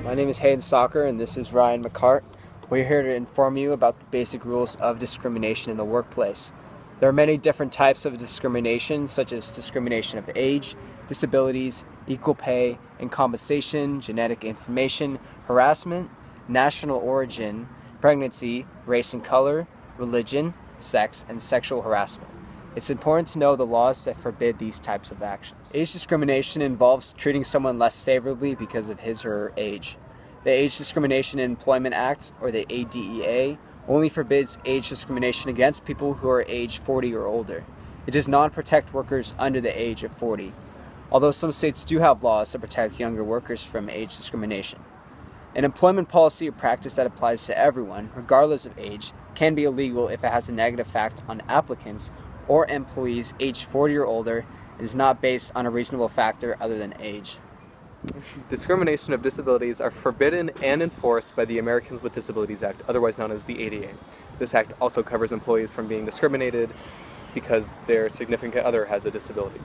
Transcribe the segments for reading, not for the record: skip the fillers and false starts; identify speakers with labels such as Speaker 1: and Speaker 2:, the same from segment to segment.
Speaker 1: My name is Hayden Stalker and this is Ryan McCart. We're here to inform you about the basic rules of discrimination in the workplace. There are many different types of discrimination, such as discrimination of age, disabilities, equal pay and compensation, genetic information, harassment, national origin, pregnancy, race and color, religion, sex, and sexual harassment. It's important to know the laws that forbid these types of actions. Age discrimination involves treating someone less favorably because of his or her age. The Age Discrimination in Employment Act, or the ADEA, only forbids age discrimination against people who are age 40 or older. It does not protect workers under the age of 40, although some states do have laws that protect younger workers from age discrimination. An employment policy or practice that applies to everyone, regardless of age, can be illegal if it has a negative effect on applicants or employees aged 40 or older and is not based on a reasonable factor other than age.
Speaker 2: Discrimination of disabilities are forbidden and enforced by the Americans with Disabilities Act, otherwise known as the ADA. This act also covers employees from being discriminated because their significant other has a disability.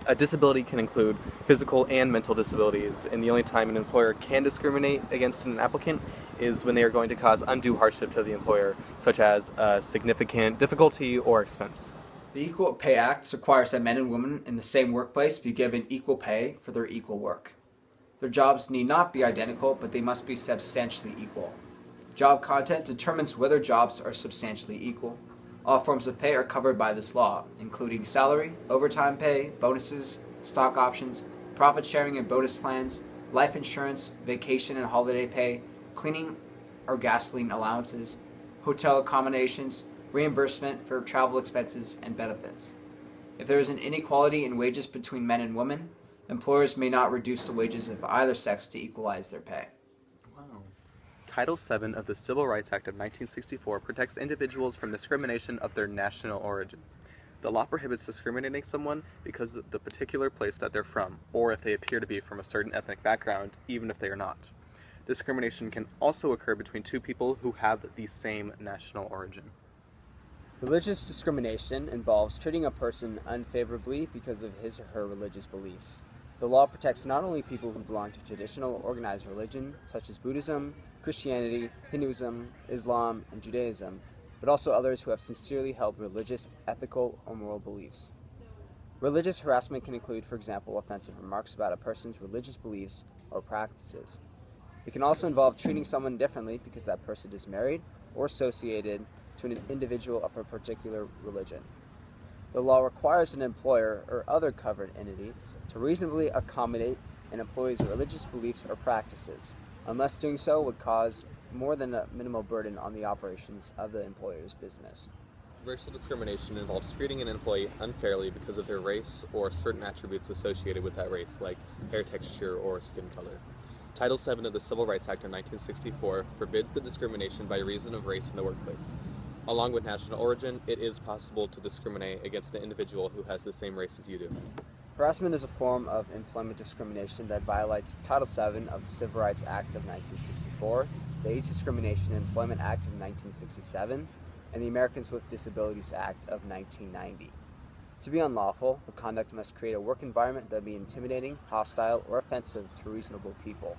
Speaker 2: A disability can include physical and mental disabilities, and the only time an employer can discriminate against an applicant is when they are going to cause undue hardship to the employer, such as a significant difficulty or expense.
Speaker 1: The Equal Pay Act requires that men and women in the same workplace be given equal pay for their equal work. Their jobs need not be identical, but they must be substantially equal. Job content determines whether jobs are substantially equal. All forms of pay are covered by this law, including salary, overtime pay, bonuses, stock options, profit sharing and bonus plans, life insurance, vacation and holiday pay, cleaning or gasoline allowances, hotel accommodations, reimbursement for travel expenses, and benefits. If there is an inequality in wages between men and women, employers may not reduce the wages of either sex to equalize their pay.
Speaker 2: Wow. Title VII of the Civil Rights Act of 1964 protects individuals from discrimination of their national origin. The law prohibits discriminating someone because of the particular place that they're from, or if they appear to be from a certain ethnic background, even if they are not. Discrimination can also occur between two people who have the same national origin.
Speaker 1: Religious discrimination involves treating a person unfavorably because of his or her religious beliefs. The law protects not only people who belong to traditional organized religion, such as Buddhism, Christianity, Hinduism, Islam, and Judaism, but also others who have sincerely held religious, ethical, or moral beliefs. Religious harassment can include, for example, offensive remarks about a person's religious beliefs or practices. It can also involve treating someone differently because that person is married or associated to an individual of a particular religion. The law requires an employer or other covered entity to reasonably accommodate an employee's religious beliefs or practices, unless doing so would cause more than a minimal burden on the operations of the employer's business.
Speaker 2: Racial discrimination involves treating an employee unfairly because of their race or certain attributes associated with that race, like hair texture or skin color. Title VII of the Civil Rights Act of 1964 forbids the discrimination by reason of race in the workplace. Along with national origin, it is possible to discriminate against an individual who has the same race as you do.
Speaker 1: Harassment is a form of employment discrimination that violates Title VII of the Civil Rights Act of 1964, the Age Discrimination in Employment Act of 1967, and the Americans with Disabilities Act of 1990. To be unlawful, the conduct must create a work environment that be intimidating, hostile, or offensive to reasonable people.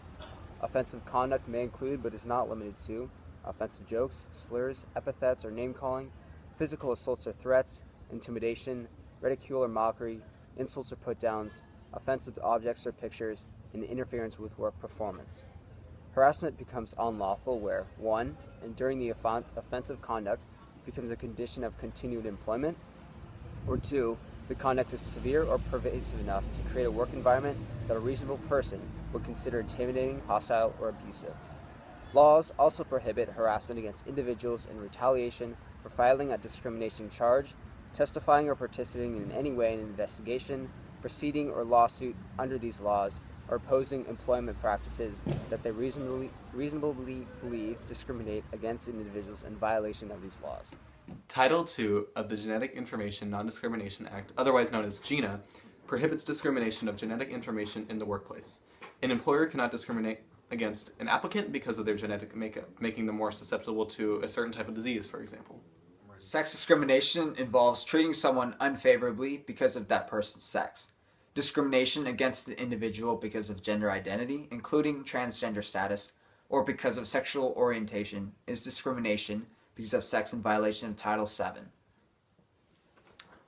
Speaker 1: Offensive conduct may include, but is not limited to, offensive jokes, slurs, epithets or name-calling, physical assaults or threats, intimidation, ridicule or mockery, insults or put-downs, offensive objects or pictures, and interference with work performance. Harassment becomes unlawful where 1. Enduring the offensive conduct becomes a condition of continued employment, or 2. The conduct is severe or pervasive enough to create a work environment that a reasonable person would consider intimidating, hostile, or abusive. Laws also prohibit harassment against individuals in retaliation for filing a discrimination charge, testifying or participating in any way in an investigation, proceeding or lawsuit under these laws, or opposing employment practices that they reasonably believe discriminate against individuals in violation of these laws.
Speaker 2: Title II of the Genetic Information Non-Discrimination Act, otherwise known as GINA, prohibits discrimination of genetic information in the workplace. An employer cannot discriminate against an applicant because of their genetic makeup, making them more susceptible to a certain type of disease, for example.
Speaker 1: Sex discrimination involves treating someone unfavorably because of that person's sex. Discrimination against the individual because of gender identity, including transgender status, or because of sexual orientation, is discrimination because of sex in violation of Title VII.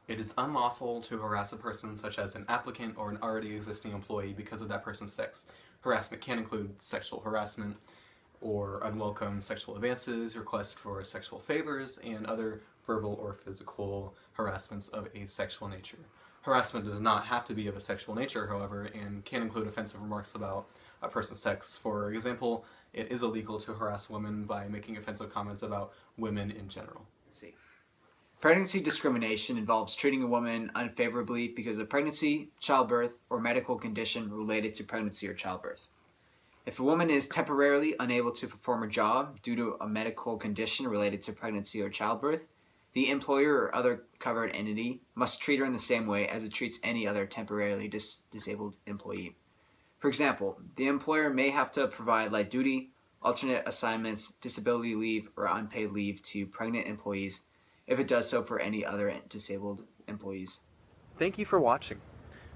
Speaker 2: It is unlawful to harass a person such as an applicant or an already existing employee because of that person's sex. Harassment can include sexual harassment or unwelcome sexual advances, requests for sexual favors, and other verbal or physical harassments of a sexual nature. Harassment does not have to be of a sexual nature, however, and can include offensive remarks about a person's sex. For example, it is illegal to harass women by making offensive comments about women in general.
Speaker 1: See. Pregnancy discrimination involves treating a woman unfavorably because of pregnancy, childbirth, or medical condition related to pregnancy or childbirth. If a woman is temporarily unable to perform a job due to a medical condition related to pregnancy or childbirth, the employer or other covered entity must treat her in the same way as it treats any other temporarily disabled employee. For example, the employer may have to provide light duty, alternate assignments, disability leave, or unpaid leave to pregnant employees if it does so for any other disabled employees.
Speaker 2: Thank you for watching.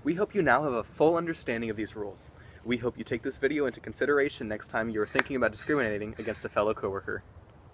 Speaker 2: We hope you now have a full understanding of these rules. We hope you take this video into consideration next time you are thinking about discriminating against a fellow coworker.